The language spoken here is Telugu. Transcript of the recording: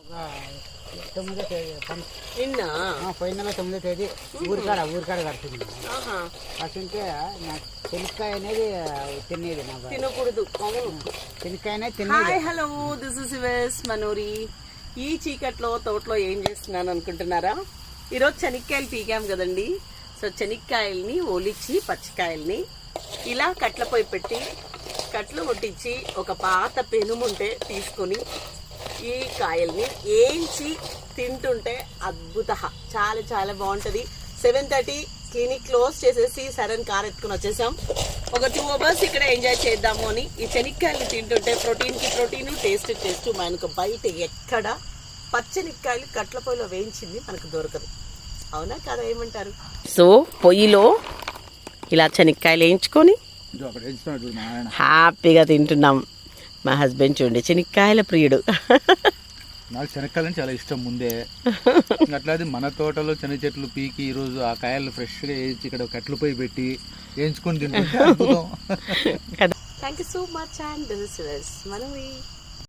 9వ తేదీ నిన్న పోయిన నెల 9వ తేదీ ఊరికాడ కడుతుంది. కడుతుంటే శనక్కాయ అనేది తినేది తినకూడదు. శనక్కాయ అనేది hi hello, this is yours Manori. ఈ చీకట్లో తోటలో ఏం చేస్తున్నాను అనుకుంటున్నారా? ఈరోజు శనక్కాయలు పీకాం కదండి. సో శనక్కాయల్ని ఒలిచి పచ్చికాయల్ని ఇలా కట్లపై పెట్టి కట్లు కొట్టించి ఒక పాత పెనుముంటే తీసుకొని ఈ కాయల్ని ఏంచి తింటుంటే అద్భుత, చాలా చాలా బాగుంటుంది. 7:30 క్లినిక్ క్లోజ్ చేసేసి సరైన కార్ ఎత్తుకుని వచ్చేసాం. ఒక 2 hours ఇక్కడ ఎంజాయ్ చేద్దాము అని. ఈ శనక్కాయలు తింటుంటే ప్రోటీన్కి ప్రోటీన్, టేస్ట్ మనకు బయట ఎక్కడ పచ్చనిక్కాయలు కట్ల పొయ్యిలో వేయించింది మనకు దొరకదు. అవునా కదా, ఏమంటారు? సో పొయ్యిలో ఇలా శనక్కాయలు వేయించుకొని హ్యాపీగా తింటున్నాం. మా హస్బెండ్ చూడండి శనక్కాయల ప్రియుడు. నాకు శనక్కాయలు చాలా ఇష్టం ముందే. అట్లాది మన తోటలో శనగ చెట్లు పీకి ఈరోజు ఆ కాయలు ఫ్రెష్గా వేయించి ఇక్కడ కట్లు పోయి పెట్టి వేయించుకొని తింటుంటే అద్భుతం. Thank you so much and this is మనవి.